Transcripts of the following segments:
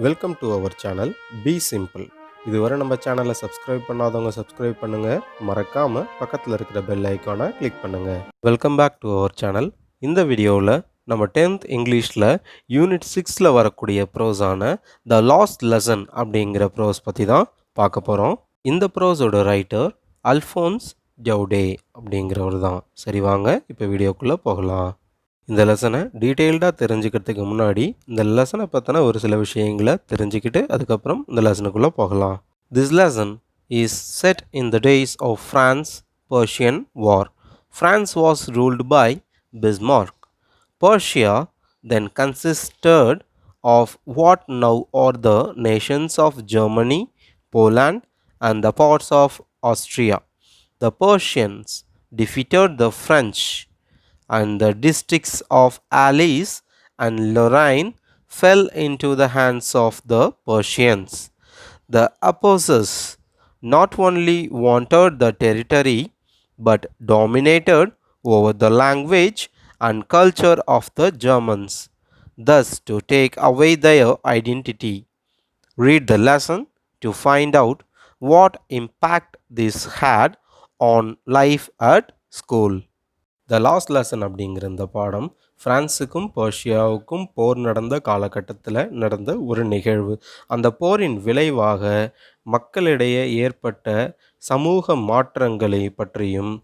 Welcome to our channel be simple. இதுவரை நம்ம சேனலை சப்ஸ்கிரைப் பண்ணாதவங்க சப்ஸ்கிரைப் பண்ணுங்கள். மறக்காமல் பக்கத்தில் இருக்கிற பெல் ஐக்கானை கிளிக் பண்ணுங்கள். Welcome back to our channel. இந்த வீடியோவில் நம்ம 10th இங்கிலீஷில் யூனிட் 6ல் வரக்கூடிய ப்ரோஸான த லாஸ்ட் லெசன் அப்படிங்கிற ப்ரோஸ் பற்றி தான் பார்க்க போகிறோம். இந்த ப்ரோஸோட ரைட்டர் அல்ஃபோன்ஸ் டவுடே அப்படிங்கிறவர் தான். சரி வாங்க இப்போ வீடியோக்குள்ளே போகலாம். இந்த லெசனை டீட்டெயில்டாக தெரிஞ்சுக்கிறதுக்கு முன்னாடி இந்த லெசனை பற்றின ஒரு சில விஷயங்களை தெரிஞ்சுக்கிட்டு அதுக்கப்புறம் இந்த லெசனுக்குள்ளே போகலாம். This lesson is set in the days of France-Prussian War. France was ruled by Bismarck. Prussia then consisted of what now are the nations of Germany, Poland, and the parts of Austria. The Prussians defeated the French, and the districts of Alsace and Lorraine fell into the hands of the Prussians. The oppressors not only wanted the territory but dominated over the language and culture of the Germans, thus to take away their identity. Read the lesson to find out what impact this had on life at school. The last lesson அப்படிங்கிற இந்த பாடம் ஃப்ரான்ஸுக்கும் பர்ஷியாவுக்கும் போர் நடந்த காலகட்டத்தில் நடந்த ஒரு நிகழ்வு. அந்த போரின் விளைவாக மக்களிடையே ஏற்பட்ட சமூக மாற்றங்களை பற்றியும்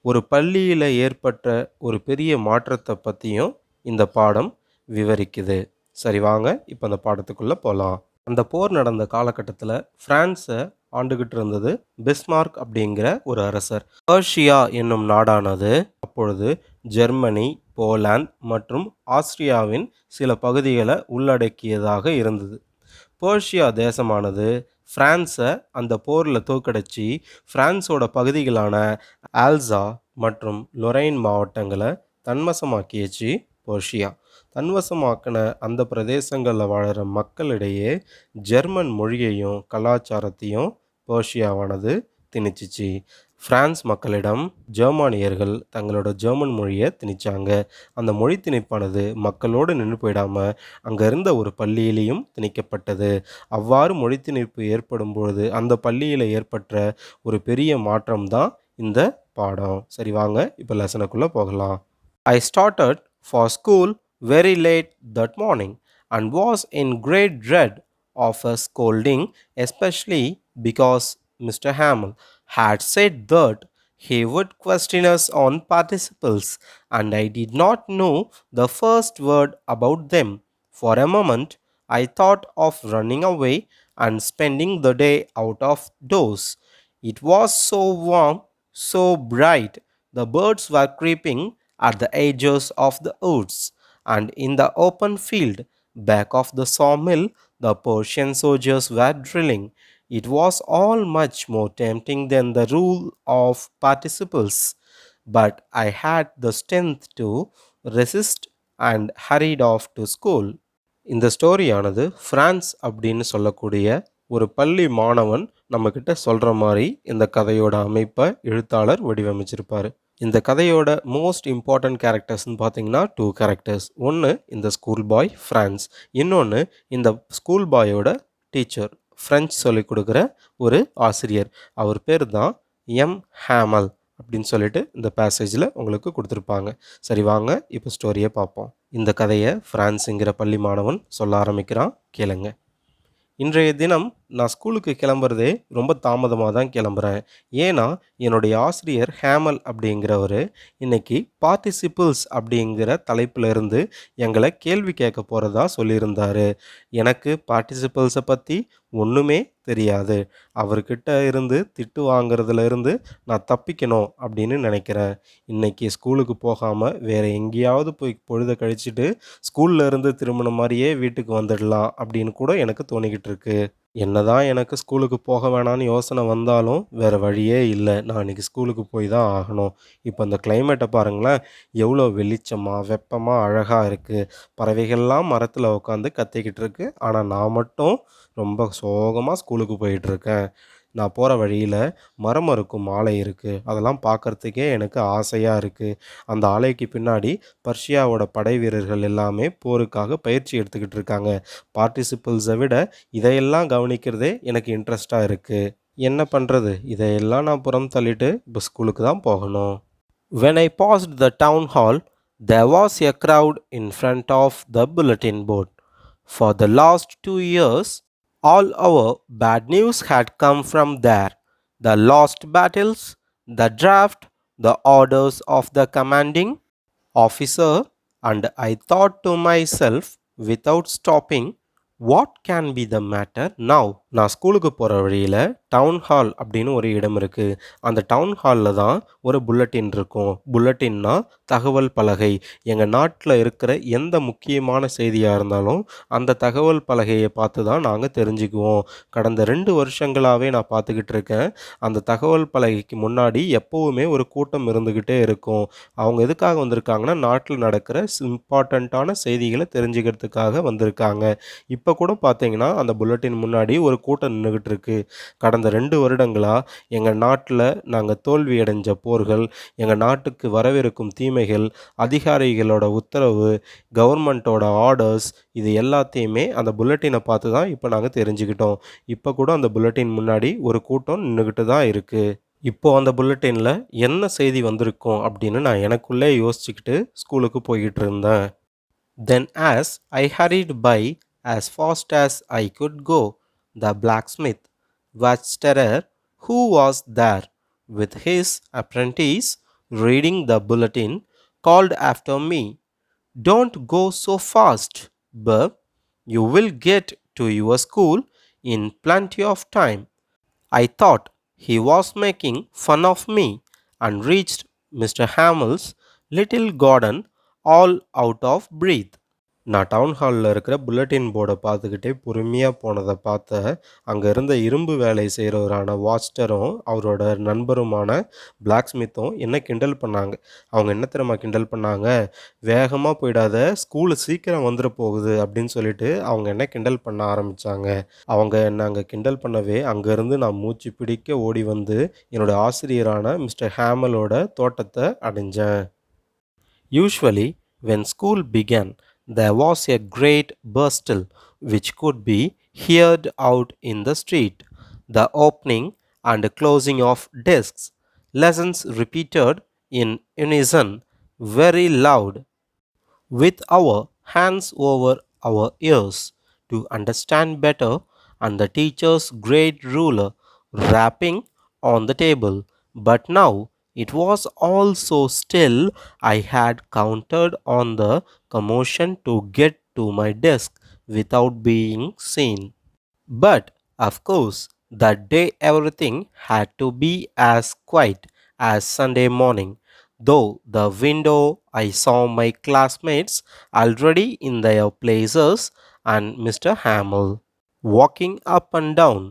ஒரு பள்ளியில் ஏற்பட்ட ஒரு பெரிய மாற்றத்தை பற்றியும் இந்த பாடம் விவரிக்குது. சரி வாங்க இப்போ அந்த பாடத்துக்குள்ளே போகலாம். அந்த போர் நடந்த காலகட்டத்தில் ஃப்ரான்ஸை ஆண்டுகிட்டு இருந்தது பிஸ்மார்க் அப்படிங்கிற ஒரு அரசர். பர்ஷியா என்னும் நாடானது அப்பொழுது ஜெர்மனி, போலாந்து மற்றும் ஆஸ்திரியாவின் சில பகுதிகளை உள்ளடக்கியதாக இருந்தது. பர்ஷியா தேசமானது ஃப்ரான்ஸை அந்த போரில் தோற்கடிச்சு ஃப்ரான்ஸோட பகுதிகளான ஆல்சா மற்றும் லொரைன் மாவட்டங்களை தன்வசமாக்கியச்சு. பர்ஷியா தன்வசமாக்கின அந்த பிரதேசங்களில் வாழுற மக்களிடையே ஜெர்மன் மொழியையும் கலாச்சாரத்தையும் பர்ஷியாவானது திணிச்சிச்சு. ஃப்ரான்ஸ் மக்களிடம் ஜெர்மானியர்கள் தங்களோட ஜெர்மன் மொழியை திணிச்சாங்க. அந்த மொழி திணிப்பானது மக்களோடு நின்று போயிடாமல் அங்கே இருந்த ஒரு பள்ளியிலையும் திணிக்கப்பட்டது. அவ்வாறு மொழி திணிப்பு ஏற்படும் பொழுது அந்த பள்ளியில் ஏற்பட்ட ஒரு பெரிய மாற்றம் தான் இந்த பாடம். சரி வாங்க இப்போ லெசனுக்குள்ளே போகலாம். I started for school very late that morning and was in great dread of a scolding, especially because Mr. Hamel had said that he would question us on participles, and I did not know the first word about them. For a moment, I thought of running away and spending the day out of doors. It was so warm, so bright. The birds were creeping at the edges of the woods, and in the open field back of the sawmill the Persian soldiers were drilling. It was all much more tempting than the rule of participles, but I had the strength to resist and hurried off to school. இந்த ஸ்டோரியானது France அப்படின்னு சொல்லக்கூடிய ஒரு பள்ளி மாணவன் நம்மக்கிட்ட சொல்கிற மாதிரி இந்த கதையோட அமைப்பை எழுத்தாளர் வடிவமைச்சிருப்பார். இந்த கதையோட மோஸ்ட் இம்பார்ட்டன்ட் கேரக்டர்ஸ்னு பார்த்தீங்கன்னா 2 கேரக்டர்ஸ். ஒன்று இந்த ஸ்கூல் பாய் ஃப்ரான்ஸ், இன்னொன்று இந்த ஸ்கூல் பாயோட டீச்சர், ஃப்ரெஞ்ச் சொல்லிக் கொடுக்குற ஒரு ஆசிரியர். அவர் பேர் தான் எம் ஹேமல் அப்படின்னு சொல்லிட்டு இந்த பேசேஜில் உங்களுக்கு கொடுத்துருப்பாங்க. சரி வாங்க இப்போ ஸ்டோரியை பார்ப்போம். இந்த கதையை ஃப்ரான்ஸுங்கிற பள்ளி மாணவன் சொல்ல ஆரம்பிக்கிறான். கேளுங்க. இன்றைய தினம் நான் ஸ்கூலுக்கு கிளம்புறதே ரொம்ப தாமதமாக தான் கிளம்புறேன். ஏன்னா என்னுடைய ஆசிரியர் ஹேமல் அப்படிங்கிறவர் இன்றைக்கி பார்ட்டிசிபிள்ஸ் அப்படிங்கிற தலைப்பில் இருந்து எங்களை கேள்வி கேட்க போகிறதா சொல்லியிருந்தார். எனக்கு பார்ட்டிசிபிள்ஸை பற்றி ஒன்றுமே தெரியாது. அவர்கிட்ட இருந்து திட்டு வாங்கிறதுல இருந்து நான் தப்பிக்கணும் அப்படின்னு நினைக்கிறேன். இன்றைக்கி ஸ்கூலுக்கு போகாமல் வேறு எங்கேயாவது போய் பொழுதை கழிச்சிட்டு ஸ்கூலில் இருந்து திரும்பின மாதிரியே வீட்டுக்கு வந்துடலாம் அப்படின்னு கூட எனக்கு தோணிக்கிட்டு இருக்கு. என்னதான் எனக்கு ஸ்கூலுக்கு போக வேணான்னு யோசனை வந்தாலும் வேறு வழியே இல்லை. நான் இன்றைக்கி ஸ்கூலுக்கு போய் தான் ஆகணும். இப்போ அந்த கிளைமேட்டை பாருங்களேன், எவ்வளோ வெளிச்சமாக வெப்பமாக அழகாக இருக்குது. பறவைகள்லாம் மரத்தில் உட்காந்து கத்திக்கிட்டு இருக்கு. ஆனால் நான் மட்டும் ரொம்ப சோகமாக ஸ்கூலுக்கு போயிட்டுருக்கேன். நான் போகிற வழியில் மரம் அறுக்கும் ஆலை இருக்குது, அதெல்லாம் பார்க்குறதுக்கே எனக்கு ஆசையாக இருக்குது. அந்த ஆலைக்கு பின்னாடி பர்ஷியாவோட படை வீரர்கள் எல்லாமே போருக்காக பயிற்சி எடுத்துக்கிட்டு இருக்காங்க. பார்ட்டிசிபிள்ஸை விட இதையெல்லாம் கவனிக்கிறதே எனக்கு இன்ட்ரெஸ்டாக இருக்குது. என்ன பண்ணுறது, இதையெல்லாம் நான் புறம் தள்ளிட்டு இப்போ ஸ்கூலுக்கு தான் போகணும். When I passed the town hall, there was a crowd in front of the bulletin board. For the last 2 years, all our bad news had come from there. The lost battles, the draft, the orders of the commanding officer, and I thought to myself without stopping, what can be the matter now? நான் ஸ்கூலுக்கு போகிற வழியில் town hall அப்படின்னு ஒரு இடம் இருக்குது. அந்த down ஹாலில் தான் ஒரு புல்லட்டின் இருக்கும். புல்லட்டின்னா தகவல் பலகை. எங்கள் நாட்டில் இருக்கிற எந்த முக்கியமான செய்தியாக இருந்தாலும் அந்த தகவல் பலகையை பார்த்து தான் நாங்கள் தெரிஞ்சுக்குவோம். கடந்த 2 வருஷங்களாகவே நான் பார்த்துக்கிட்டு இருக்கேன். அந்த தகவல் பலகைக்கு முன்னாடி எப்போவுமே ஒரு கூட்டம் இருந்துக்கிட்டே இருக்கும். அவங்க எதுக்காக வந்திருக்காங்கன்னா, நாட்டில் நடக்கிற இம்பார்ட்டண்ட்டான செய்திகளை தெரிஞ்சுக்கிறதுக்காக வந்திருக்காங்க. இப்போ கூட பார்த்தீங்கன்னா அந்த புல்லட்டின் முன்னாடி ஒரு கூட்டம் நின்றுக்கிட்டு இருக்கு. கடந்த 2 வருடங்களாக எங்கள் நாட்டில் நாங்கள் தோல்வி அடைஞ்ச போர்கள், எங்கள் நாட்டுக்கு வரவிருக்கும் தீமைகள், அதிகாரிகளோட உத்தரவு, கவர்மெண்ட்டோட ஆர்டர்ஸ், இது எல்லாத்தையுமே அந்த புல்லட்டினை பார்த்து தான் இப்போ நாங்கள் தெரிஞ்சுக்கிட்டோம். இப்போ கூட அந்த புல்லட்டின் முன்னாடி ஒரு கூட்டம் நின்றுக்கிட்டு தான் இருக்குது. இப்போது அந்த புல்லட்டினில் என்ன செய்தி வந்திருக்கும் அப்படின்னு நான் எனக்குள்ளே யோசிச்சுக்கிட்டு ஸ்கூலுக்கு போய்கிட்டு இருந்தேன். Then as I hurried by as fast as I could go, the blacksmith, Watchterror, who was there with his apprentice reading the bulletin, called after me, "Don't go so fast, Bub. You will get to your school in plenty of time." I thought he was making fun of me and reached Mr. Hamel's little garden all out of breath. நான் down ஹாலில் இருக்கிற bulletin போர்டை பார்த்துக்கிட்டே பொறுமையாக போனதை பார்த்த அங்கே இருந்த இரும்பு வேலை செய்கிறவரான வாட்ஸ்டரும் அவரோட நண்பருமான பிளாக்ஸ்மித்தும் என்ன கிண்டல் பண்ணாங்க. அவங்க என்ன தெரியுமா கிண்டல் பண்ணாங்க? வேகமாக போயிடாத, ஸ்கூலு சீக்கிரம் வந்துட போகுது அப்படின்னு சொல்லிட்டு அவங்க என்ன கிண்டல் பண்ண ஆரம்பித்தாங்க. அவங்க என்ன அங்கே கிண்டல் பண்ணவே அங்கேருந்து நான் மூச்சு பிடிக்க ஓடி வந்து என்னோடய ஆசிரியரான மிஸ்டர் ஹேமலோட தோட்டத்தை அடைஞ்சேன். Usually, when school began, there was a great bustle which could be heard out in the street. The opening and closing of desks, lessons repeated in unison, very loud, with our hands over our ears to understand better, and the teacher's great ruler rapping on the table. But now it was all so still, I had counted on the commotion to get to my desk without being seen. But, of course, that day everything had to be as quiet as Sunday morning. Though the window I saw my classmates already in their places and Mr. Hamel walking up and down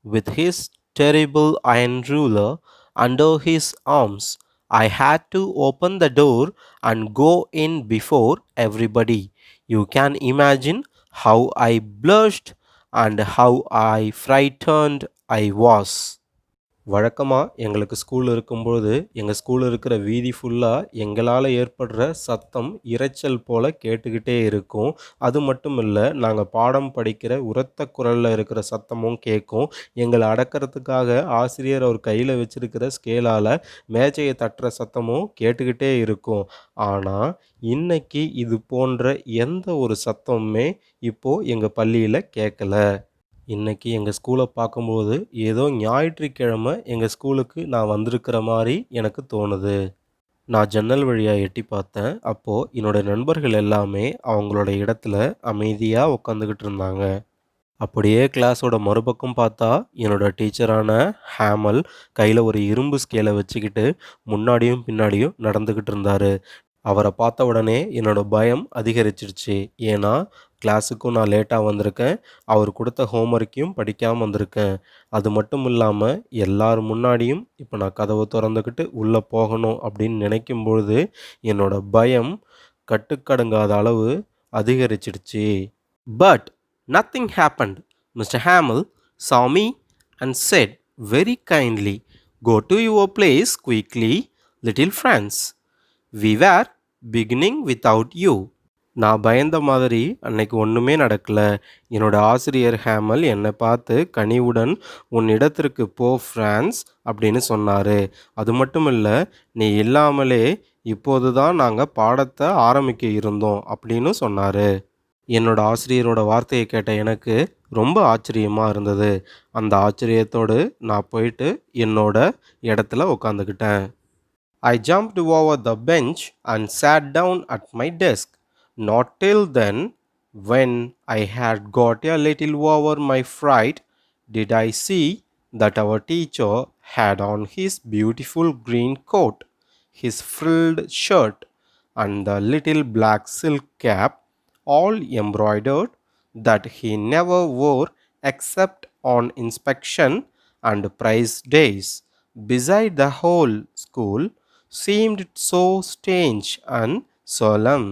with his terrible iron ruler under his arms. I had to open the door and go in before everybody. You can imagine how I blushed and how I frightened I was. வழக்கமாக எங்களுக்கு school இருக்கும்போது எங்கள் school இருக்கிற வீதி ஃபுல்லாக எங்களால் ஏற்படுற சத்தம் இரைச்சல் போல் கேட்டுக்கிட்டே இருக்கும். அது மட்டும் இல்லை, நாங்கள் பாடம் படிக்கிற உரத்த குரலில் இருக்கிற சத்தமும் கேட்கும். எங்களை அடக்கிறதுக்காக ஆசிரியர் அவர் கையில் வச்சிருக்கிற ஸ்கேலால் மேஜையை தட்டுற சத்தமும் கேட்டுக்கிட்டே இருக்கும். ஆனால் இன்னைக்கு இது போன்ற எந்த ஒரு சத்தமுமே இப்போது எங்கள் பள்ளியில் கேட்கல. இன்னைக்கு எங்கள் ஸ்கூலை பார்க்கும்போது ஏதோ ஞாயிற்றுக்கிழமை எங்கள் ஸ்கூலுக்கு நான் வந்திருக்கிற மாதிரி எனக்கு தோணுது. நான் ஜன்னல் வழியாக எட்டி பார்த்தேன். அப்போது என்னோடய நண்பர்கள் எல்லாமே அவங்களோட இடத்துல அமைதியாக உட்காந்துக்கிட்டு இருந்தாங்க. அப்படியே கிளாஸோட மறுபக்கம் பார்த்தா என்னோட டீச்சரான ஹேமல் கையில் ஒரு இரும்பு ஸ்கேலை வச்சுக்கிட்டு முன்னாடியும் பின்னாடியும் நடந்துக்கிட்டு இருந்தார். அவரை பார்த்த உடனே என்னோடய பயம் அதிகரிச்சிருச்சு. ஏன்னா கிளாஸுக்கும் நான் லேட்டாக வந்திருக்கேன், அவர் கொடுத்த ஹோம்ஒர்க்கையும் படிக்காமல் வந்திருக்கேன். அது மட்டும் இல்லாமல் எல்லார் முன்னாடியும் இப்போ நான் கதவை திறந்துக்கிட்டு உள்ளே போகணும் அப்படின்னு நினைக்கும்பொழுது என்னோடய பயம் கட்டுக்கடங்காத அளவு அதிகரிச்சிடுச்சு. But nothing happened. Mr. Hamel saw me and said very kindly. Go to your place quickly, little friends. We were beginning without you. நான் பயந்த மாதிரி அன்னைக்கு ஒன்றுமே நடக்கல. என்னோட ஆசிரியர் ஹேமல் என்னை பார்த்து கனிவுடன் உன் இடத்திற்கு போ ஃப்ரான்ஸ் அப்படின்னு சொன்னாரு. அது மட்டும் இல்லை, நீ இல்லாமலே இப்போது தான் நாங்கள் பாடத்தை ஆரம்பிக்க இருந்தோம் அப்படின்னு சொன்னாரு. என்னோட ஆசிரியரோட வார்த்தையை கேட்ட எனக்கு ரொம்ப ஆச்சரியமாக இருந்தது. அந்த ஆச்சரியத்தோடு நான் போயிட்டு என்னோட இடத்துல உட்காந்துக்கிட்டேன். I jumped over the bench and sat down at my desk. Not till then, when I had got a little over my fright, did I see that our teacher had on his beautiful green coat, his frilled shirt, and the little black silk cap, all embroidered, that he never wore except on inspection and prize days. Beside the whole school seemed so strange and solemn.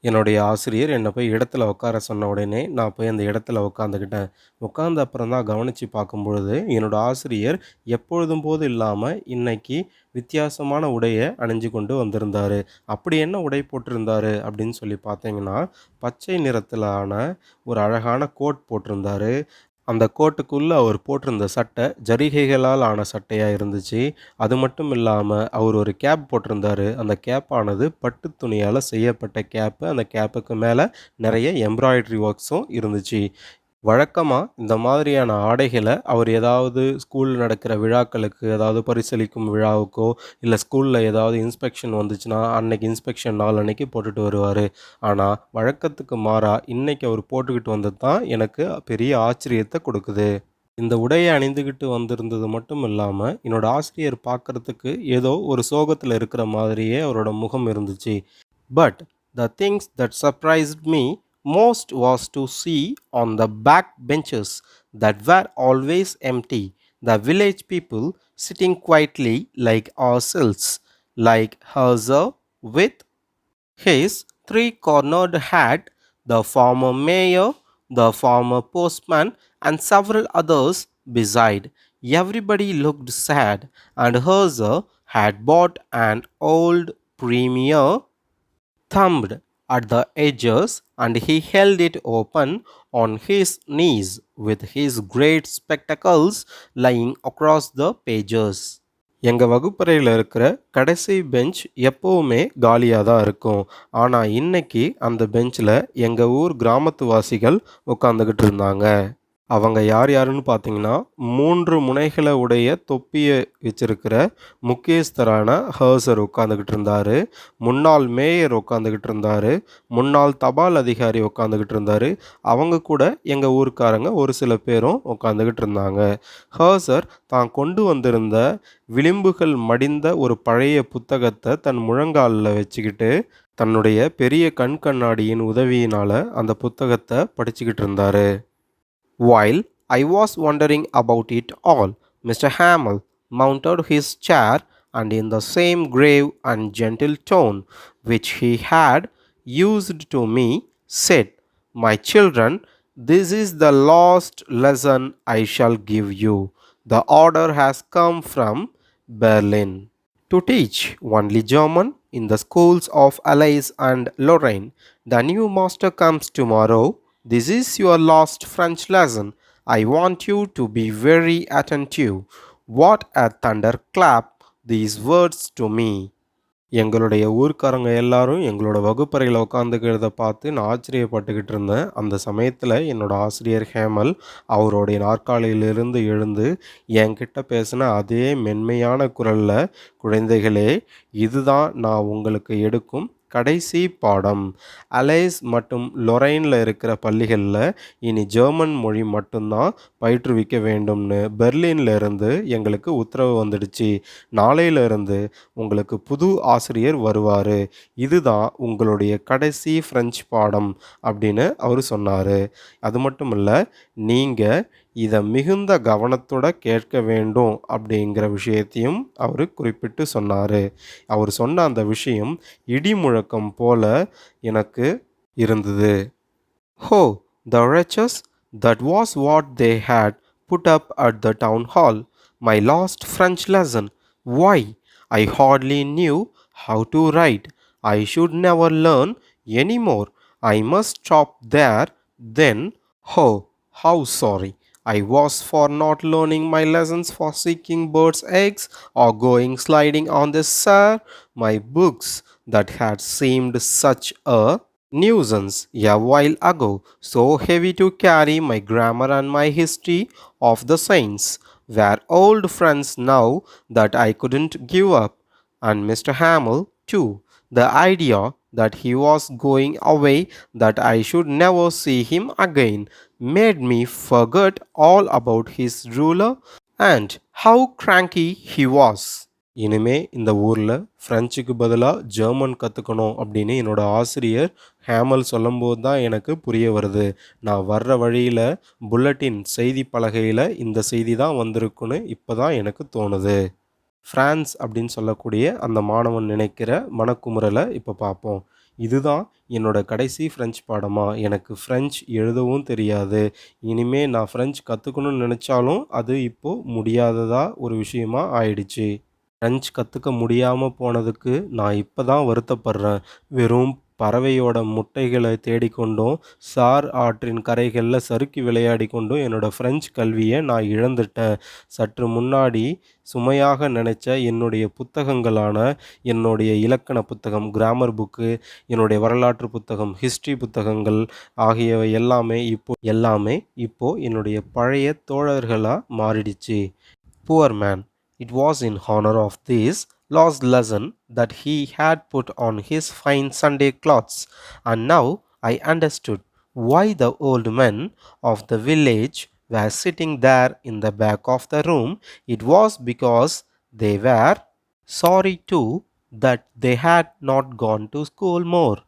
என்னுடைய ஆசிரியர் என்னை போய் இடத்துல உட்கார சொன்ன உடனே நான் போய் அந்த இடத்துல உட்காந்துக்கிட்டேன். உட்கார்ந்த அப்புறம் தான் கவனித்து பார்க்கும்பொழுது என்னோட ஆசிரியர் எப்பொழுதும் போது இல்லாமல் இன்னைக்கு வித்தியாசமான உடையை அணிஞ்சு கொண்டு வந்திருந்தார். அப்படி என்ன உடை போட்டிருந்தாரு அப்படின்னு சொல்லி பார்த்தீங்கன்னா, பச்சை நிறத்திலான ஒரு அழகான கோட் போட்டிருந்தாரு. அந்த கோட்டுக்குள்ளே அவர் போட்டிருந்த சட்டை ஜரிகைகளால் ஆன சட்டையாக இருந்துச்சு. அது மட்டும் இல்லாமல் அவர் ஒரு கேப் போட்டிருந்தாரு. அந்த கேப்பானது பட்டு துணியால் செய்யப்பட்ட கேப்பு. அந்த கேப்புக்கு மேலே நிறைய எம்ப்ராய்டரி ஒர்க்ஸும் இருந்துச்சு. வழக்கமாக இந்த மாதிரியான ஆடைகளை அவர் ஏதாவது ஸ்கூலில் நடக்கிற விழாக்களுக்கு, ஏதாவது பரிசளிக்கும் விழாவுக்கோ, இல்லை ஸ்கூலில் ஏதாவது இன்ஸ்பெக்ஷன் வந்துச்சுன்னா அன்னைக்கு இன்ஸ்பெக்ஷன் நாள் அன்னைக்கு போட்டுட்டு வருவார். ஆனால் வழக்கத்துக்கு மாறாக இன்னைக்கு அவர் போட்டுக்கிட்டு வந்தது தான் எனக்கு பெரிய ஆச்சரியத்தை கொடுக்குது. இந்த உடையை அணிந்துக்கிட்டு வந்திருந்தது மட்டும் இல்லாமல் என்னோட ஆசிரியர் பார்க்குறதுக்கு ஏதோ ஒரு சோகத்தில் இருக்கிற மாதிரியே அவரோட முகம் இருந்துச்சு. But the things that surprised me most was to see on the back benches that were always empty the village people sitting quietly like ourselves, like Hauser with his three-cornered hat, the former mayor, the former postman, and several others beside. Everybody looked sad, and Hauser had bought an old premier thumbed at the edges, and he held it open on his knees with his great spectacles lying across the pages. எங்கள் வகுப்பறையில் இருக்கிற கடைசி bench எப்போவுமே காலியாக தான் இருக்கும். ஆனால் இன்னைக்கு அந்த பெஞ்சில் எங்கள் ஊர் கிராமத்துவாசிகள் உட்காந்துக்கிட்டு இருந்தாங்க. அவங்க யார் யாருன்னு பார்த்தீங்கன்னா, 3 முனைகளை உடைய தொப்பியை வச்சிருக்கிற முக்கியஸ்தரான ஹர்சர் உட்காந்துக்கிட்டு இருந்தார். முன்னாள் மேயர் உட்காந்துக்கிட்டு இருந்தார். முன்னாள் தபால் அதிகாரி உட்காந்துக்கிட்டு இருந்தார். அவங்க கூட எங்கள் ஊருக்காரங்க ஒரு சில பேரும் உட்காந்துக்கிட்டு இருந்தாங்க. ஹர்சர் தான் கொண்டு வந்திருந்த விளிம்புகள் மடிந்த ஒரு பழைய புத்தகத்தை தன் முழங்காலில் வச்சுக்கிட்டு தன்னுடைய பெரிய கண்ணாடியின் உதவியினால் அந்த புத்தகத்தை படிச்சுக்கிட்டு இருந்தார். While I was wondering about it all, Mr. Hamel mounted his chair and in the same grave and gentle tone which he had used to me said, "My children, this is the last lesson I shall give you. The order has come from Berlin to teach only German in the schools of Alsace and Lorraine. The new master comes tomorrow. This is your last French lesson. I want you to be very attentive." What a thunderclap these words to me. எங்களுடைய ஊர்க்காரங்க எல்லாரும் எங்களோட வகுப்பறையில் உட்காந்துக்கிறத பார்த்து நான் ஆச்சரியப்பட்டுக்கிட்டு இருந்தேன். அந்த சமயத்தில் என்னோட ஆசிரியர் ஹேமல் அவருடைய நாற்காலியிலிருந்து எழுந்து என்கிட்ட பேசின அதே மென்மையான குரலில், "குழந்தைகளே, இதுதான் நான் உங்களுக்கு எடுக்கும் கடைசி பாடம். அலைஸ் மற்றும் லொரைனில் இருக்கிற பள்ளிகளில் இனி ஜெர்மன் மொழி மட்டும்தான் பயிற்றுவிக்க வேண்டும்னு பெர்லின்ல இருந்து எங்களுக்கு உத்தரவு வந்துடுச்சு. நாளையிலிருந்து உங்களுக்கு புது ஆசிரியர் வருவார். இதுதான் உங்களுடைய கடைசி ஃப்ரெஞ்சு பாடம் அப்படின்னு அவர் சொன்னார். அது மட்டும் இல்லை, நீங்கள் இதை மிகுந்த கவனத்தோட கேட்க வேண்டும் அப்படிங்கிற விஷயத்தையும் அவர் குறிப்பிட்டு சொன்னார். அவர் சொன்ன அந்த விஷயம் இடி முழக்கம் போல எனக்கு இருந்தது. "Ho, the wretches, that was what they had put up at the town hall. my last French lesson. Why? I hardly knew how to write. I should never learn any more. I must stop there. Then, oh, how sorry I was for not learning my lessons, for seeking birds' eggs or going sliding on the Sar. My books that had seemed such a nuisance a while ago, so heavy to carry, my grammar and my history of the saints, were old friends now that I couldn't give up. And Mr. Hamill, too. The idea that he was going away, that I should never see him again, made me forget all about his ruler and how cranky he was. இனிமே இந்த ஊரில் ஃப்ரெஞ்சுக்கு பதிலாக German கற்றுக்கணும் அப்படின்னு என்னோட ஆசிரியர் Hamel சொல்லும்போது தான் எனக்கு புரிய வருது. நான் வர்ற வழியில் புல்லட்டின் செய்தி பலகையில் இந்த செய்தி தான் வந்திருக்குன்னு இப்போ தான் எனக்கு தோணுது. ஃப்ரான்ஸ் அப்படின்னு சொல்லக்கூடிய அந்த மாணவன் நினைக்கிற மனக்குமுறலை இப்போ பார்ப்போம். இதுதான் என்னோட கடைசி ஃப்ரெஞ்ச் பாடமா? எனக்கு ஃப்ரெஞ்ச் எழுதவும் தெரியாது. இனிமே நான் ஃப்ரெஞ்ச் கற்றுக்கணும்னு நினச்சாலும் அது இப்போது முடியாததா ஒரு விஷயமா ஆயிடுச்சு. ஃப்ரெஞ்ச் கற்றுக்க முடியாமல் போனதுக்கு நான் இப்போ தான் வருத்தப்படுறேன். வெறும் பறவையோட முட்டைகளை தேடிக்கொண்டும் சார் ஆற்றின் கரைகளில் சறுக்கி விளையாடி கொண்டும் என்னோடய ஃப்ரெஞ்ச் கல்வியை நான் இழந்துட்டேன். சற்று முன்னாடி சுமையாக நினச்ச என்னுடைய புத்தகங்களான என்னுடைய இலக்கண புத்தகம், கிராமர் புக்கு, என்னுடைய வரலாற்று புத்தகம், ஹிஸ்ட்ரி புத்தகங்கள் ஆகியவை எல்லாமே இப்போ என்னுடைய பழைய தோழர்களாக மாறிடுச்சு. Poor man. It was in honor of this lost lesson that he had put on his fine Sunday clothes, and now I understood why the old men of the village were sitting there in the back of the room. It was because they were sorry too that they had not gone to school more.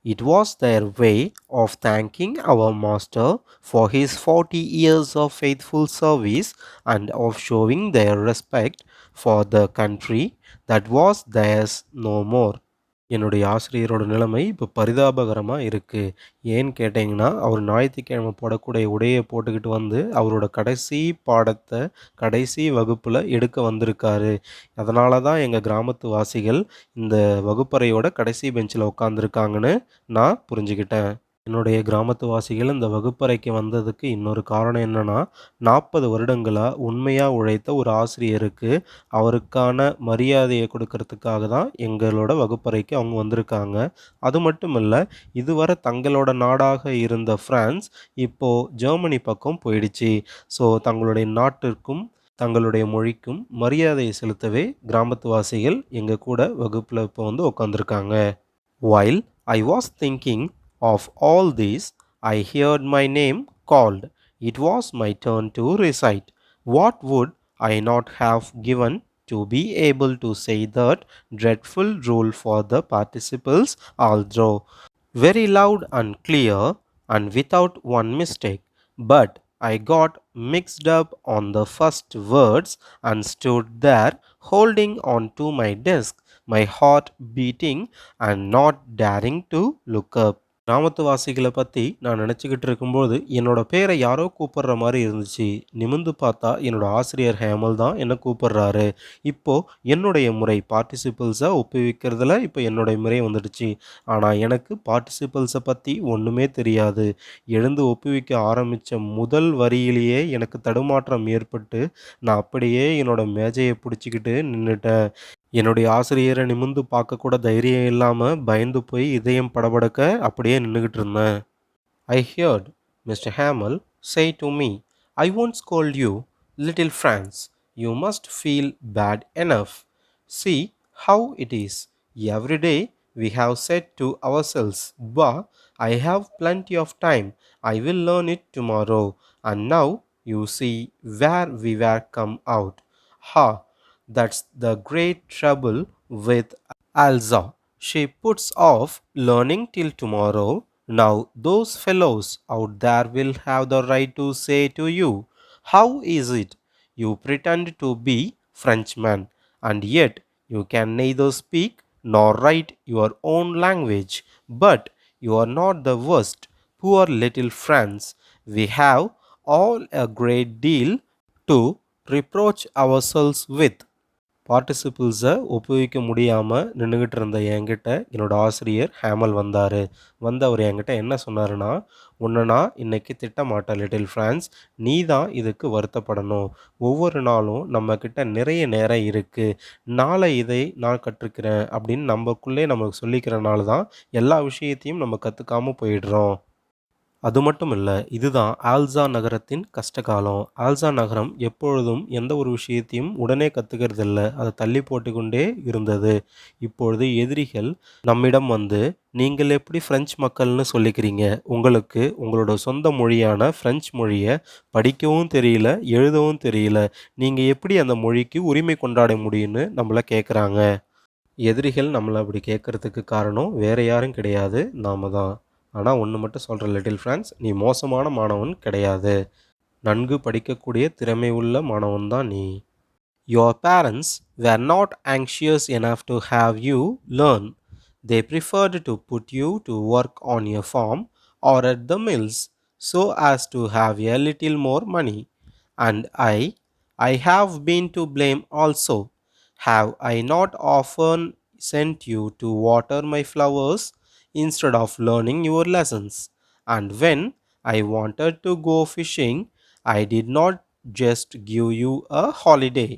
It was their way of thanking our master for his 40 years of faithful service and of showing their respect for the country that was theirs no more. என்னுடைய ஆசிரியரோட நிலைமை இப்போ பரிதாபகரமாக இருக்குது. ஏன்னு கேட்டிங்கன்னா, அவர் ஞாயிற்றுக்கிழமை போடக்கூடிய உடையை போட்டுக்கிட்டு வந்து அவரோட கடைசி பாடத்தை கடைசி வகுப்பில் எடுக்க வந்திருக்காரு. அதனால தான் எங்கள் கிராமத்து வாசிகள் இந்த வகுப்பறையோட கடைசி பெஞ்சில் உட்காந்துருக்காங்கன்னு நான் புரிஞ்சுக்கிட்டேன். என்னுடைய கிராமத்து வாசிகள் இந்த வகுப்பறைக்கு வந்ததுக்கு இன்னொரு காரணம் என்னென்னா, 40 வருடங்களாக உண்மையாக உழைத்த ஒரு ஆசிரியருக்கு அவருக்கான மரியாதையை கொடுக்கறதுக்காக தான் எங்களோட வகுப்பறைக்கு அவங்க வந்திருக்காங்க. அது மட்டும் இல்லை, இதுவரை தங்களோட நாடாக இருந்த ஃப்ரான்ஸ் இப்போது ஜெர்மனி பக்கம் போயிடுச்சு. ஸோ தங்களுடைய நாட்டிற்கும் தங்களுடைய மொழிக்கும் மரியாதையை செலுத்தவே கிராமத்து வாசிகள் எங்கள் கூட வகுப்பில் இப்போ வந்து உட்காந்துருக்காங்க. While I was thinking of all this, I heard my name called. It was my turn to recite. What would I not have given to be able to say that dreadful rule for the participles, although very loud and clear and without one mistake? But I got mixed up on the first words and stood there holding on to my desk, my heart beating and not daring to look up. கிராமத்து வாசிகளை பற்றி நான் நினச்சிக்கிட்டு இருக்கும்போது என்னோட பேரை யாரோ கூப்பிட்ற மாதிரி இருந்துச்சு. நிமிர்ந்து பார்த்தா என்னோட ஆசிரியர் ஹேமல் தான் என்னை கூப்பிட்றாரு. இப்போது என்னுடைய முறை பார்ட்டிசிபிள்ஸை ஒப்புவிக்கிறதுல இப்போ என்னுடைய முறை வந்துடுச்சு. ஆனால் எனக்கு பார்ட்டிசிபிள்ஸை பற்றி ஒன்றுமே தெரியாது. எழுந்து ஒப்புவிக்க ஆரம்பித்த முதல் வரியிலேயே எனக்கு தடுமாற்றம் ஏற்பட்டு நான் அப்படியே என்னோட மேஜையை பிடிச்சிக்கிட்டு நின்றுட்டேன். என்னுடைய ஆசிரியரை நிமிர்ந்து பார்க்கக்கூட தைரியம் இல்லாமல் பயந்து போய் இதயம் படபடக்க அப்படியே நின்றுக்கிட்டு இருந்தேன். I heard Mr. Hamill say to me, I won't scold you, little Franz. You must feel bad enough. See how it is. Every day we have said to ourselves, bah, I have plenty of time. I will learn it tomorrow. And now you see where we were come out. Ha! That's the great trouble with Alsace. She puts off learning till tomorrow. Now those fellows out there will have the right to say to you, how is it you pretend to be Frenchman, and yet you can neither speak nor write your own language? But you are not the worst, poor little Franz. We have all a great deal to reproach ourselves with. பார்ட்டிசிபிள்ஸை ஒப்புவிக்க முடியாமல் நின்றுக்கிட்டு இருந்த என்கிட்ட என்னோட ஆசிரியர் Hamel வந்தார். வந்து அவர் என்கிட்ட என்ன சொன்னாருன்னா, உன்னை நான் இன்னைக்கு திட்டமாட்டேன் லிட்டில் ஃப்ரான்ஸ், நீ தான் இதுக்கு வருத்தப்படணும். ஒவ்வொரு நாளும் நம்மக்கிட்ட நிறைய நேரம் இருக்குது, நாளை இதை நான் கற்றுக்கிறேன் அப்படின்னு நம்மக்குள்ளே நமக்கு சொல்லிக்கிறனால தான் எல்லா விஷயத்தையும் நம்ம கற்றுக்காமல் போயிடுறோம். அது மட்டும் இல்ல, இதுதான் ஆல்சா நகரத்தின் கஷ்டகாலம். ஆல்சா நகரம் எப்பொழுதும் எந்த ஒரு விஷயத்தையும் உடனே கத்துக்கிறதில்ல. அத தள்ளி போட்டுக்கொண்டே இருந்தது. இப்பொழுது எதிரிகள் நம்மிடம் வந்து, "நீங்கள் எப்படி பிரெஞ்சு மக்கள்னு சொல்லிக்கிறீங்க? உங்களுக்கு உங்களோட சொந்த மொழியான பிரெஞ்சு மொழிய படிக்கவும் தெரியல, எழுதவும் தெரியல. நீங்க எப்படி அந்த மொழிக்கு உரிமை கொண்டாட முடியும்னு?" நம்மள கேட்குறாங்க. எதிரிகள் நம்மள அப்படி கேட்கறதுக்கு காரணம் வேற யாரும் கிடையாது, நாம தான். ஆனா ஒண்ணு மட்டும் சொல்றேன் லிட்டில் ஃப்ரான்ஸ், நீ மோசமான மாணவன் கிடையாது. நன்கு படிக்கக்கூடிய திறமை உள்ள மாணவன் தான் நீ. Your parents were not anxious enough to have you learn. They preferred to put you to work on your farm or at the mills so as to have a little more money. And I have been to blame also. Have I not often sent you to water my flowers instead of learning your lessons? And when I wanted to go fishing, I did not just give you a holiday.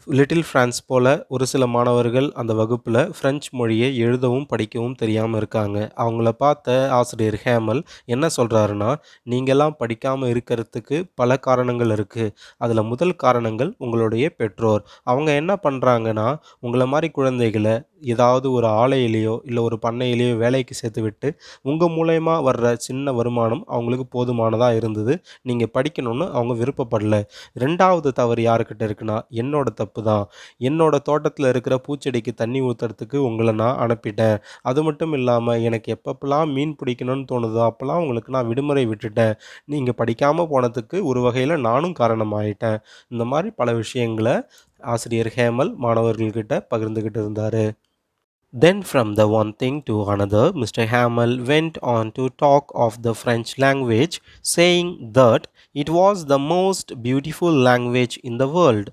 Little France போல ஒரு சில மாணவர்கள் அந்த வகுப்பில் French மொழியை எழுதவும் படிக்கவும் தெரியாமல் இருக்காங்க. அவங்கள பார்த்த ஆசிரியர் ஹேமல் என்ன சொல்கிறாருன்னா, நீங்கள்லாம் படிக்காமல் இருக்கிறதுக்கு பல காரணங்கள் இருக்குது. அதில் முதல் காரணங்கள் உங்களுடைய பெற்றோர். அவங்க என்ன பண்ணுறாங்கன்னா, உங்களை மாதிரி குழந்தைகளை ஏதாவது ஒரு ஆலையிலேயோ இல்லை ஒரு பண்ணையிலேயோ வேலைக்கு சேர்த்து விட்டு உங்கள் மூலயமா வர்ற சின்ன வருமானம் அவங்களுக்கு போதுமானதாக இருந்தது. நீங்கள் படிக்கணும்னு அவங்க விருப்பப்படல. ரெண்டாவது தவறு யாருக்கிட்ட இருக்குன்னா, என்னோட தப்பு தான். என்னோட தோட்டத்தில் இருக்கிற பூச்செடிக்கு தண்ணி ஊற்றுறதுக்கு உங்களை நான் அனுப்பிட்டேன். அது மட்டும் இல்லாமல் எனக்கு எப்பப்பெல்லாம் மீன் பிடிக்கணும்னு தோணுதோ அப்போல்லாம் உங்களுக்கு நான் விடுமுறை விட்டுட்டேன். நீங்கள் படிக்காமல் போனதுக்கு ஒரு வகையில் நானும் காரணமாயிட்டேன். இந்த மாதிரி பல விஷயங்களை ஆசிரியர் ஹேமல் மாணவர்கள்கிட்ட பகிர்ந்துக்கிட்டு இருந்தார். Then, from the one thing to another, Mr. Hamel went on to talk of the French language, saying that it was the most beautiful language in the world,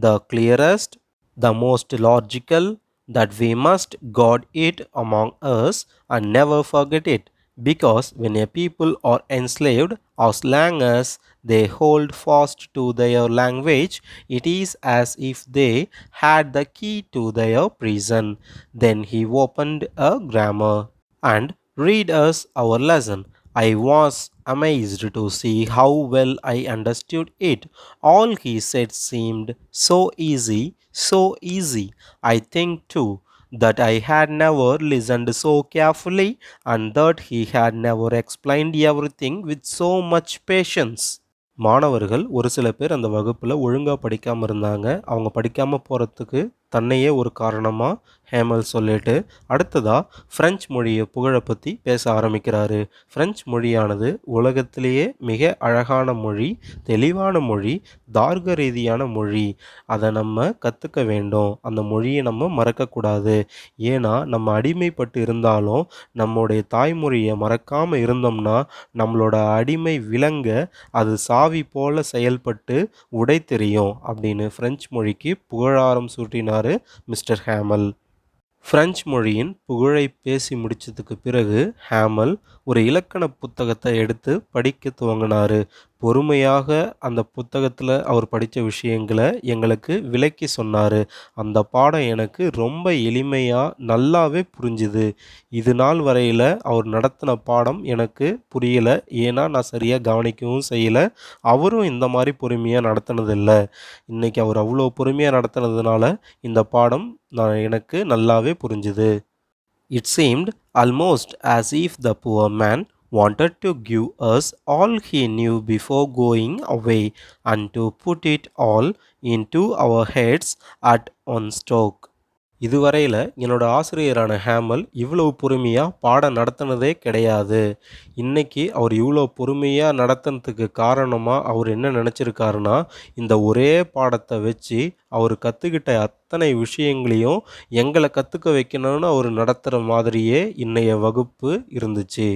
the clearest, the most logical, that we must guard it among us and never forget it, because when a people are enslaved, as long as they hold fast to their language, it is as if they had the key to their prison. Then he opened a grammar and read us our lesson. I was amazed to see how well I understood it. All he said seemed so easy, so easy. I think too that I had never listened so carefully and that he had never explained everything with so much patience. மாணவர்கள் ஒரு சில பேர் அந்த வகுப்பில் ஒழுங்காக படிக்காமல் இருந்தாங்க. அவங்க படிக்காமல் போகிறதுக்கு தன்னையே ஒரு காரணமாக ஹேமல் சொல்லிட்டு அடுத்ததாக ஃப்ரெஞ்சு மொழியை புகழை பற்றி பேச ஆரம்பிக்கிறாரு. ஃப்ரெஞ்சு மொழியானது உலகத்திலேயே மிக அழகான மொழி, தெளிவான மொழி, தார்க்க ரீதியான மொழி. அதை நம்ம கற்றுக்க வேண்டும். அந்த மொழியை நம்ம மறக்கக்கூடாது. ஏன்னா நம்ம அடிமைப்பட்டு இருந்தாலும் நம்முடைய தாய்மொழியை மறக்காமல் இருந்தோம்னா நம்மளோட அடிமை விலங்க அது சாவி போல செயல்பட்டு உடை தெரியும் அப்படின்னு ஃப்ரெஞ்சு மொழிக்கு புகழாரம் சூட்டினார் மிஸ்டர் ஹேமல். பிரெஞ்சு மொழியின் புகழை பேசி முடிச்சதுக்கு பிறகு ஹேமல் ஒரு இலக்கண புத்தகத்தை எடுத்து படிக்க துவங்கினார். பொறுமையாக அந்த புத்தகத்தில் அவர் படித்த விஷயங்களை எங்களுக்கு விளக்கி சொன்னார். அந்த பாடம் எனக்கு ரொம்ப எளிமையாக நல்லாவே புரிஞ்சுது. இது நாள் வரையில் அவர் நடத்தின பாடம் எனக்கு புரியலை. ஏன்னா நான் சரியாக கவனிக்கவும் செய்யலை. அவரும் இந்த மாதிரி பொறுமையாக நடத்தினதில்லை. இன்றைக்கி அவர் அவ்வளோ பொறுமையாக நடத்தினதுனால இந்த பாடம் எனக்கு நல்லாவே புரிஞ்சுது. It seemed almost as if the poor man wanted to give us all he knew before going away and to put it all into our heads at one stroke. இதுவரையில் என்னோட ஆசிரியரான ஹேமல் இவ்வளோ பொறுமையாக பாடம் நடத்தினதே கிடையாது. இன்றைக்கி அவர் இவ்வளோ பொறுமையாக நடத்தினதுக்கு காரணமாக அவர் என்ன நினச்சிருக்காருன்னா, இந்த ஒரே பாடத்தை வச்சு அவர் கற்றுக்கிட்ட அத்தனை விஷயங்களையும் எங்களை கற்றுக்க வைக்கணும்னு அவர் நடத்துகிற மாதிரியே இன்றைய வகுப்பு இருந்துச்சு.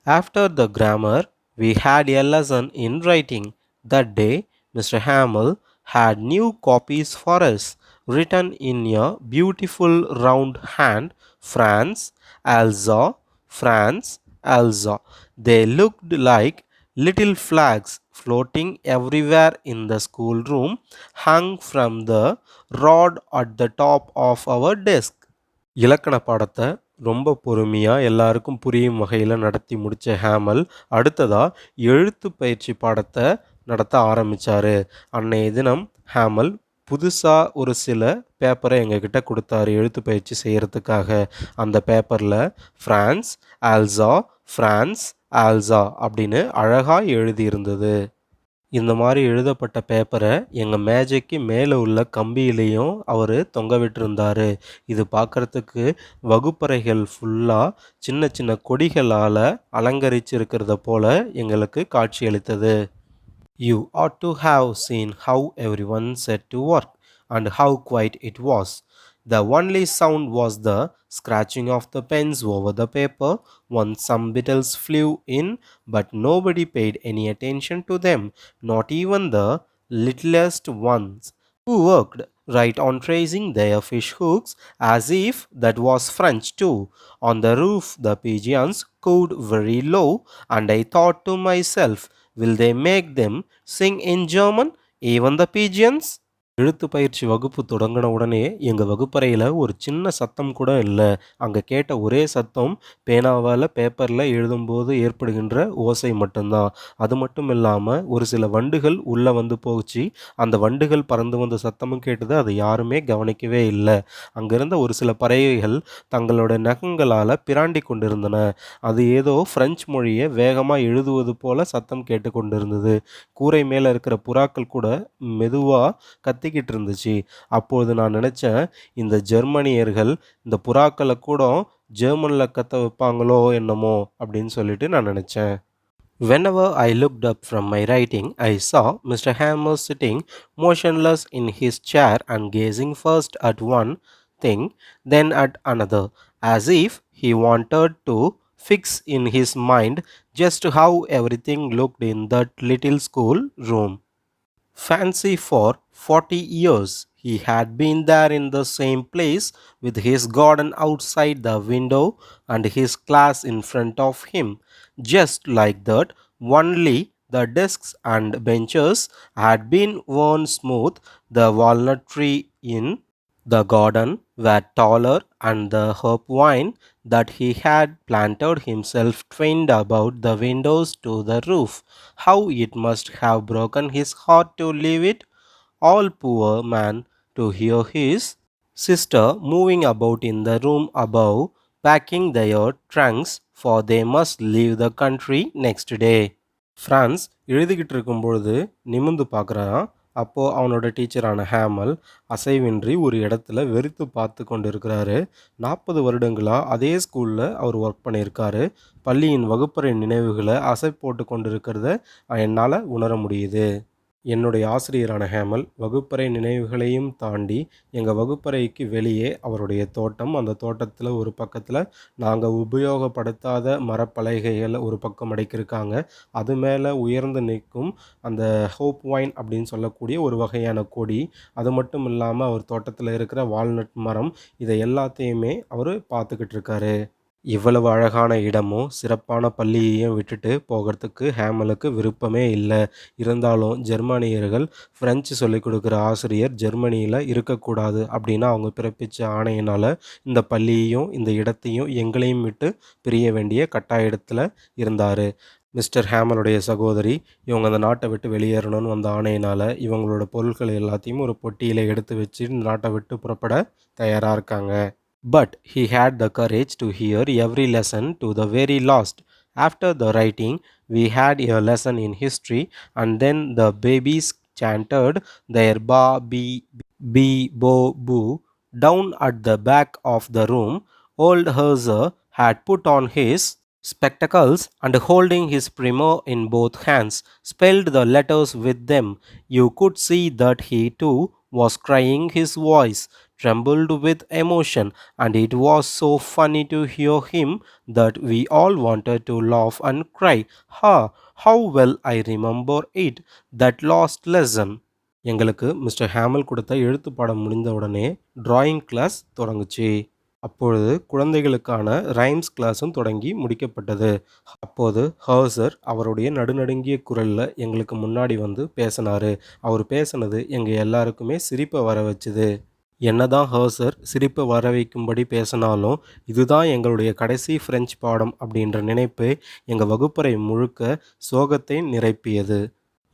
After the grammar we had a lesson in writing. That day Mr. Hamel had new copies for us, written in a beautiful round hand, France, Alsace, France, Alsace. They looked like little flags floating everywhere in the schoolroom, hung from the rod at the top of our desk. இலக்கண பாடத்தை ரொம்ப பொறுமையாக எல்லாருக்கும் புரியும் வகையில் நடத்தி முடித்த Hamel அடுத்ததாக எழுத்து பயிற்சி பாடத்தை நடத்த ஆரம்பித்தார். அன்னைய தினம் ஹேமல் புதுசாக ஒரு சில பேப்பரை எங்ககிட்ட கொடுத்தாரு எழுத்து பயிற்சி செய்கிறதுக்காக. அந்த பேப்பரில் ஃப்ரான்ஸ் ஆல்சா ஃப்ரான்ஸ் ஆல்சா அப்படின்னு அழகாக எழுதியிருந்தது. இந்த மாதிரி எழுதப்பட்ட பேப்பரை எங்கள் மேஜைக்கு மேலே உள்ள கம்பியிலையும் அவர் தொங்க விட்டிருந்தார். இது பார்க்குறதுக்கு வகுப்பறைகள் ஃபுல்லாக சின்ன சின்ன கொடிகளால் அலங்கரிச்சிருக்கிறத போல எங்களுக்கு காட்சியளித்தது. You ought to have seen how everyone set to work and how quiet it was. The only sound was the scratching of the pens over the paper once some beetles flew in, but nobody paid any attention to them, not even the littlest ones, who worked right on tracing their fish hooks as if that was French too. On the roof the pigeons cooed very low, and I thought to myself, will they make them sing in German, even the pigeons? எழுத்து பயிற்சி வகுப்பு தொடங்கின உடனே எங்கள் வகுப்பறையில் ஒரு சின்ன சத்தம் கூட இல்லை. அங்கே கேட்ட ஒரே சத்தம் பேனாவால் பேப்பரில் எழுதும்போது ஏற்படுகின்ற ஓசை மட்டும்தான். அது மட்டும் இல்லாமல் ஒரு சில வண்டுகள் உள்ளே வந்து போச்சு. அந்த வண்டுகள் பறந்து வந்த சத்தமும் கேட்டது. அதை யாருமே கவனிக்கவே இல்லை. அங்கிருந்த ஒரு சில பறவைகள் தங்களோட நகங்களால் பிராண்டி கொண்டிருந்தன. அது ஏதோ பிரெஞ்சு மொழியை வேகமாக எழுதுவது போல சத்தம் கேட்டு கொண்டிருந்தது. கூரை மேலே இருக்கிற புறாக்கள் கூட மெதுவாக கத்திக்கிட்டு இருந்துச்சு. அப்போது நான் நினச்சேன், இந்த ஜெர்மனியர்கள் இந்த புறாக்களை கூட ஜெர்மனில் கத்த வைப்பாங்களோ என்னமோ அப்படின்னு சொல்லிட்டு நான் நினச்சேன். Whenever I looked up from my writing, I saw Mr. Hammer sitting motionless in his chair and gazing first at one thing, then at another, as if he wanted to fix in his mind just how everything looked in that little school room. Fancy for 40 years he had been there in the same place, with his garden outside the window and his class in front of him. Just like that, only the desks and benches had been worn smooth, the walnut tree in the garden were taller, and the herb vine that he had planted himself twined about the windows to the roof. How it must have broken his heart to leave it all, poor man, to hear his sister moving about in the room above, packing their trunks, for they must leave the country next day. France எழுதிக்கிட்டு இருக்கும்பொழுது நிமிர்ந்து பார்க்குறான். அப்போது அவனோட டீச்சரான Hamel அசைவின்றி ஒரு இடத்துல வெறித்து பார்த்து கொண்டு இருக்கிறாரு. 40 வருடங்களாக அதே ஸ்கூலில் அவர் ஒர்க் பண்ணியிருக்காரு. பள்ளியின் வகுப்பறை நினைவுகளை அசை போட்டு கொண்டு இருக்கிறத என்னால் உணர முடியுது. என்னுடைய ஆசிரியரான ஹேமல் வகுப்பறை நினைவுகளையும் தாண்டி எங்கள் வகுப்பறைக்கு வெளியே அவருடைய தோட்டம், அந்த தோட்டத்தில் ஒரு பக்கத்தில் நாங்கள் உபயோகப்படுத்தாத மரப்பலகைகள் ஒரு பக்கம் அடைக்கிருக்காங்க. அது மேலே உயர்ந்து நிற்கும் அந்த ஹோப் வைன் அப்படின்னு சொல்லக்கூடிய ஒரு வகையான கொடி. அது மட்டும் இல்லாமல் அவர் தோட்டத்தில் இருக்கிற வால்நட் மரம், இதை எல்லாத்தையுமே அவர் பார்த்துக்கிட்டு இருக்காரு. இவ்வளவு அழகான இடமும் சிறப்பான பள்ளியையும் விட்டுட்டு போகிறதுக்கு ஹேமலுக்கு விருப்பமே இல்லை. இருந்தாலும் ஜெர்மானியர்கள் ஃப்ரெஞ்சு சொல்லிக் கொடுக்குற ஆசிரியர் ஜெர்மனியில் இருக்கக்கூடாது அப்படின்னு அவங்க பிறப்பித்த ஆணையினால் இந்த பள்ளியையும் இந்த இடத்தையும் எங்களையும் விட்டு பிரிய வேண்டிய கட்டாயத்தில் இருந்தார். மிஸ்டர் ஹேமலுடைய சகோதரி இவங்க அந்த நாட்டை விட்டு வெளியேறணும்னு வந்த ஆணையினால் இவங்களோட பொருட்கள் எல்லாத்தையும் ஒரு பொட்டியில் எடுத்து வச்சு இந்த நாட்டை விட்டு புறப்பட தயாராக இருக்காங்க. But he had the courage to hear every lesson to the very last. After the writing, we had a lesson in history, and then the babies chanted their ba, be, bo, boo down at the back of the room. Old Herzer had put on his spectacles and, holding his primer in both hands, spelled the letters with them. You could see that he too was crying. His voice trembled with emotion, and it was so funny to hear him that we all wanted to laugh and cry. Ha! How well I remember it, that last lesson. எங்களுக்கு mister Hamel கொடுத்த எழுத்து பாடம் முடிந்த உடனே drawing class தொடங்குச்சு. அப்பொழுது குழந்தைகளுக்கான rhymes கிளாஸும் தொடங்கி முடிக்கப்பட்டது. அப்போது ஹர்சர் அவருடைய நடுநடுங்கிய குரல்ல எங்களுக்கு முன்னாடி வந்து பேசினாரு. அவர் பேசினது எங்க எல்லாருக்குமே சிரிப்பை வர வச்சுது. என்னதான் ஹர்சர் சிரிப்பை வர வைக்கும்படி பேசினாலும் இதுதான் எங்களுடைய கடைசி பிரெஞ்சு பாடம் அப்படின்ற நினைப்பு எங்கள் வகுப்பறை முழுக்க சோகத்தை நிரப்பியது.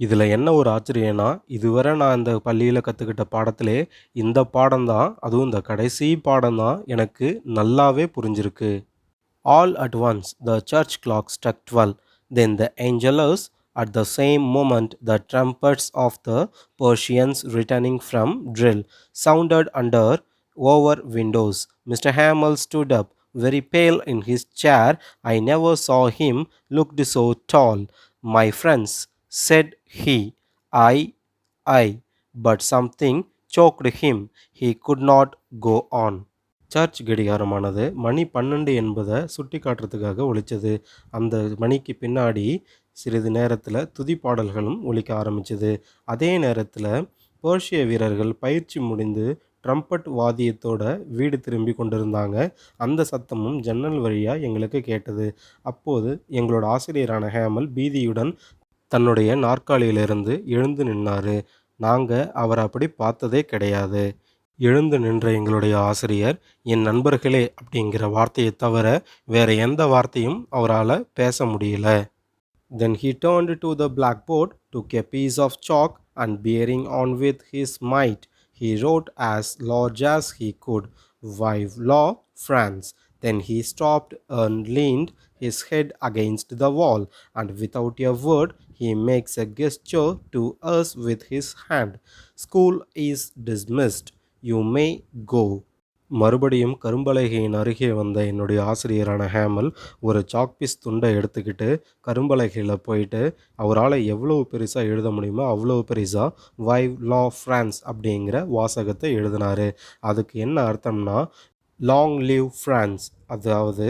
இதில் என்ன ஒரு ஆச்சரியம்னா, இதுவரை நான் இந்த பள்ளியில் கற்றுக்கிட்ட பாடத்திலே இந்த பாடம் தான், அதுவும் இந்த கடைசி பாடம் தான் எனக்கு நல்லாவே புரிஞ்சிருக்கு. All at once the church clock struck 12. Then the angelus, at the same moment the trumpets of the Persians returning from drill sounded under our windows. Mr. Hamel stood up, very pale in his chair. I never saw him looked so tall. My friends, said he, I, but something choked him. He could not go on. Church கடிகாரமானது மணி 12 என்பதை சுட்டி காட்டுறதுக்காக ஒலிச்சது. அந்த மணிக்கு பின்னாடி சிறிது நேரத்தில் துதிப்பாடல்களும் ஒலிக்க ஆரம்பிச்சது. அதே நேரத்தில் பெர்ஷிய வீரர்கள் பயிற்சி முடிந்து ட்ரம்பட் வாத்தியத்தோட வீடு திரும்பி கொண்டிருந்தாங்க. அந்த சத்தமும் ஜன்னல் வழியாக எங்களுக்கு கேட்டது. அப்போது எங்களோட ஆசிரியரான ஹேமல் பீதியுடன் தன்னுடைய நாற்காலியிலிருந்து எழுந்து நின்னாரு. நாங்கள் அவரை அப்படி பார்த்ததே கிடையாது. எழுந்து நின்ற எங்களுடைய ஆசிரியர் என் நண்பர்களே அப்படிங்கிற வார்த்தையை தவிர வேற எந்த வார்த்தையும் அவரால் பேச முடியல. Then he turned to the blackboard, took a piece of chalk, and bearing on with his might, he wrote as large as he could, Vive la France. Then he stopped and leaned his head against the wall, and without a word, he makes a gesture to us with his hand. School is dismissed. You may go. மறுபடியும் கரும்பலகையின் அருகே வந்த என்னுடைய ஆசிரியரான Hamel ஒரு chalk piece துண்டை எடுத்துக்கிட்டு கரும்பலகையில் போயிட்டு அவரால் எவ்வளவு பெருசாக எழுத முடியுமோ அவ்வளோ பெருசாக வைவ் லா ஃப்ரான்ஸ் அப்படிங்கிற வாசகத்தை எழுதினார். அதுக்கு என்ன அர்த்தம்னா லாங் லிவ் ஃப்ரான்ஸ், அதாவது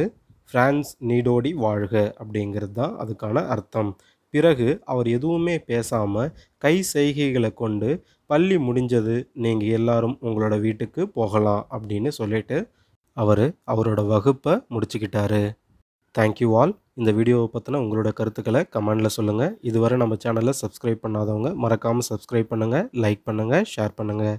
ஃப்ரான்ஸ் நீடோடி வாழ்க அப்படிங்கிறது தான் அதுக்கான அர்த்தம். பிறகு அவர் எதுவுமே பேசாமல் கை செய்கைகளை கொண்டு பள்ளி முடிஞ்சது, நீங்கள் எல்லாரும் உங்களோட வீட்டுக்கு போகலாம் அப்படின்னு சொல்லிட்டு அவரோட வகுப்பை முடிச்சுக்கிட்டாரு. Thank you all. இந்த வீடியோவை பற்றின உங்களோட கருத்துக்களை கமெண்டில் சொல்லுங்கள். இதுவரை நம்ம சேனலை சப்ஸ்கிரைப் பண்ணாதவங்க மறக்காமல் சப்ஸ்கிரைப் பண்ணுங்கள், லைக் பண்ணுங்கள், ஷேர் பண்ணுங்கள்.